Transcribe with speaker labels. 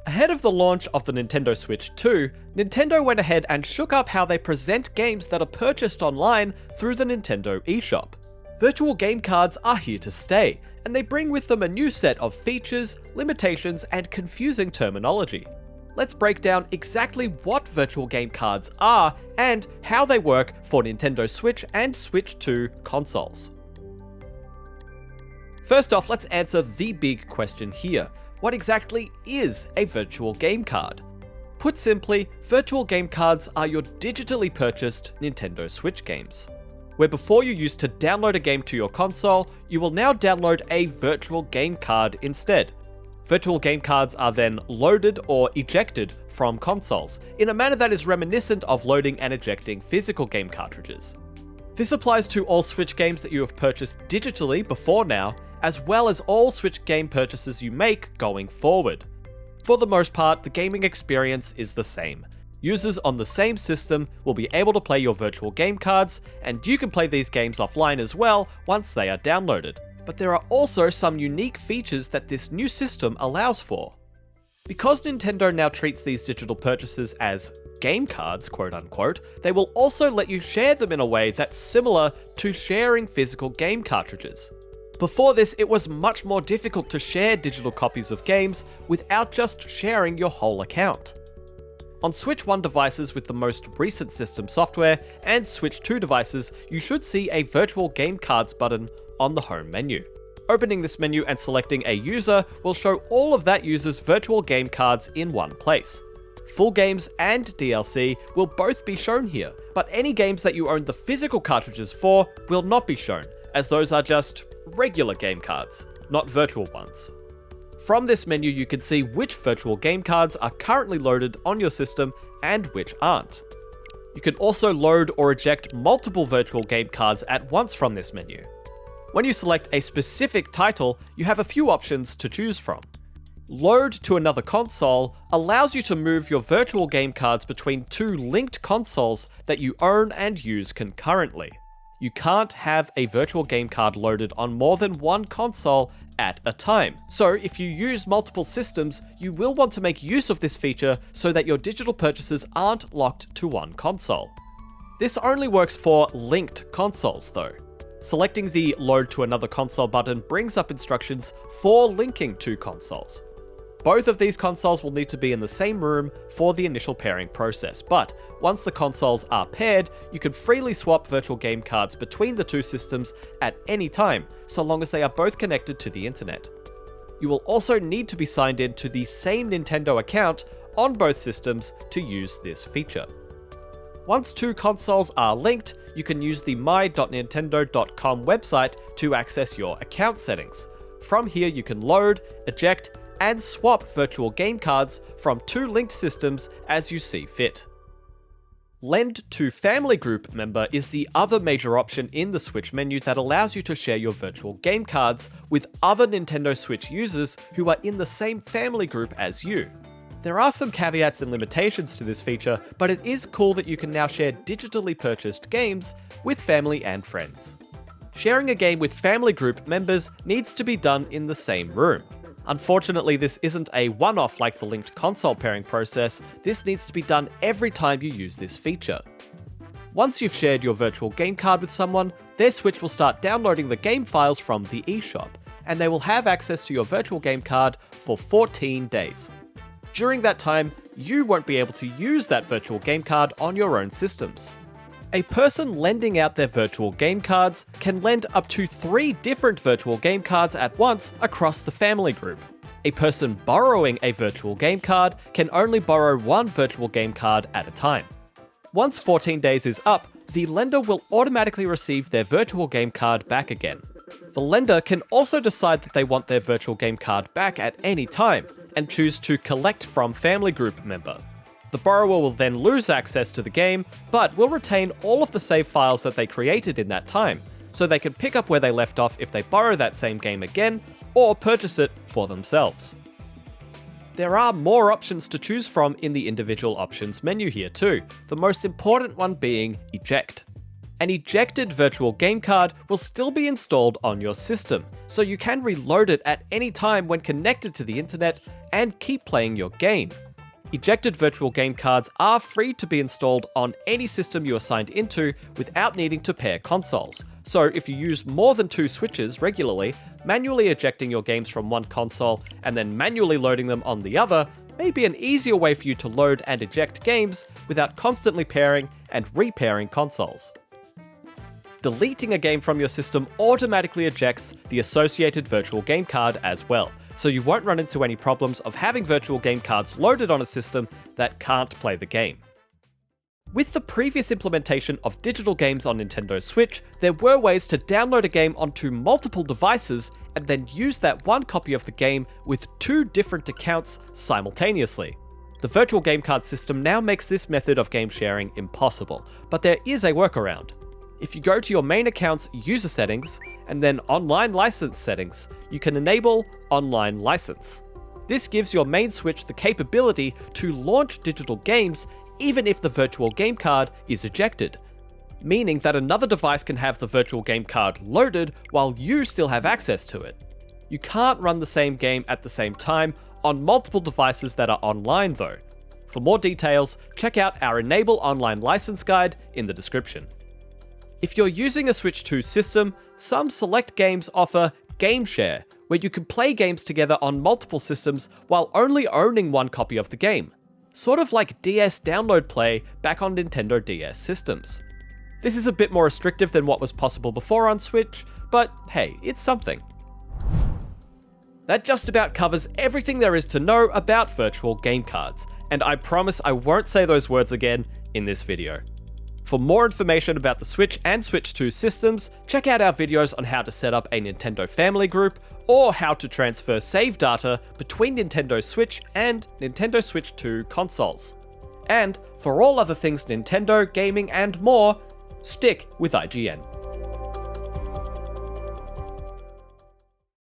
Speaker 1: Ahead of the launch of the Nintendo Switch 2, Nintendo went ahead and shook up how they present games that are purchased online through the Nintendo eShop. Virtual game cards are here to stay, and they bring with them a new set of features, limitations, and confusing terminology. Let's break down exactly what virtual game cards are and how they work for Nintendo Switch and Switch 2 consoles. First off, let's answer the big question here. What exactly is a virtual game card? Put simply, virtual game cards are your digitally purchased Nintendo Switch games. Where before you used to download a game to your console, you will now download a virtual game card instead. Virtual game cards are then loaded or ejected from consoles, in a manner that is reminiscent of loading and ejecting physical game cartridges. This applies to all Switch games that you have purchased digitally before now, as well as all Switch game purchases you make going forward. For the most part, the gaming experience is the same. Users on the same system will be able to play your virtual game cards, and you can play these games offline as well once they are downloaded. But there are also some unique features that this new system allows for. Because Nintendo now treats these digital purchases as game cards, quote unquote, they will also let you share them in a way that's similar to sharing physical game cartridges. Before this, it was much more difficult to share digital copies of games without just sharing your whole account. On Switch 1 devices with the most recent system software and Switch 2 devices, you should see a virtual game cards button on the home menu. Opening this menu and selecting a user will show all of that user's virtual game cards in one place. Full games and DLC will both be shown here, but any games that you own the physical cartridges for will not be shown, as those are just regular game cards, not virtual ones. From this menu, you can see which virtual game cards are currently loaded on your system and which aren't. You can also load or eject multiple virtual game cards at once from this menu. When you select a specific title, you have a few options to choose from. Load to another console allows you to move your virtual game cards between two linked consoles that you own and use concurrently. You can't have a virtual game card loaded on more than one console at a time. So if you use multiple systems, you will want to make use of this feature so that your digital purchases aren't locked to one console. This only works for linked consoles though. Selecting the Load to Another Console button brings up instructions for linking two consoles. Both of these consoles will need to be in the same room for the initial pairing process, but once the consoles are paired, you can freely swap virtual game cards between the two systems at any time, so long as they are both connected to the internet. You will also need to be signed in to the same Nintendo account on both systems to use this feature. Once two consoles are linked, you can use the my.nintendo.com website to access your account settings. From here, you can load, eject, and swap virtual game cards from two linked systems as you see fit. Lend to Family Group Member is the other major option in the Switch menu that allows you to share your virtual game cards with other Nintendo Switch users who are in the same family group as you. There are some caveats and limitations to this feature, but it is cool that you can now share digitally purchased games with family and friends. Sharing a game with family group members needs to be done in the same room. Unfortunately, this isn't a one-off like the linked console pairing process. This needs to be done every time you use this feature. Once you've shared your virtual game card with someone, their Switch will start downloading the game files from the eShop, and they will have access to your virtual game card for 14 days. During that time, you won't be able to use that virtual game card on your own systems. A person lending out their virtual game cards can lend up to 3 different virtual game cards at once across the family group. A person borrowing a virtual game card can only borrow one virtual game card at a time. Once 14 days is up, the lender will automatically receive their virtual game card back again. The lender can also decide that they want their virtual game card back at any time and choose to collect from family group member. The borrower will then lose access to the game, but will retain all of the save files that they created in that time, so they can pick up where they left off if they borrow that same game again, or purchase it for themselves. There are more options to choose from in the individual options menu here too, the most important one being Eject. An ejected virtual game card will still be installed on your system, so you can reload it at any time when connected to the internet and keep playing your game. Ejected virtual game cards are free to be installed on any system you are signed into without needing to pair consoles. So if you use more than 2 switches regularly, manually ejecting your games from one console and then manually loading them on the other may be an easier way for you to load and eject games without constantly pairing and repairing consoles. Deleting a game from your system automatically ejects the associated virtual game card as well, so you won't run into any problems of having virtual game cards loaded on a system that can't play the game. With the previous implementation of digital games on Nintendo Switch, there were ways to download a game onto multiple devices and then use that one copy of the game with 2 different accounts simultaneously. The virtual game card system now makes this method of game sharing impossible, but there is a workaround. If you go to your main account's user settings and then online license settings, you can enable online license. This gives your main Switch the capability to launch digital games even if the virtual game card is ejected, meaning that another device can have the virtual game card loaded while you still have access to it. You can't run the same game at the same time on multiple devices that are online though. For more details, check out our Enable Online License guide in the description. If you're using a Switch 2 system, some select games offer Game Share, where you can play games together on multiple systems while only owning one copy of the game. Sort of like DS Download Play back on Nintendo DS systems. This is a bit more restrictive than what was possible before on Switch, but hey, it's something. That just about covers everything there is to know about virtual game cards, and I promise I won't say those words again in this video. For more information about the Switch and Switch 2 systems, check out our videos on how to set up a Nintendo Family Group, or how to transfer save data between Nintendo Switch and Nintendo Switch 2 consoles. And for all other things Nintendo, gaming, and more, stick with IGN.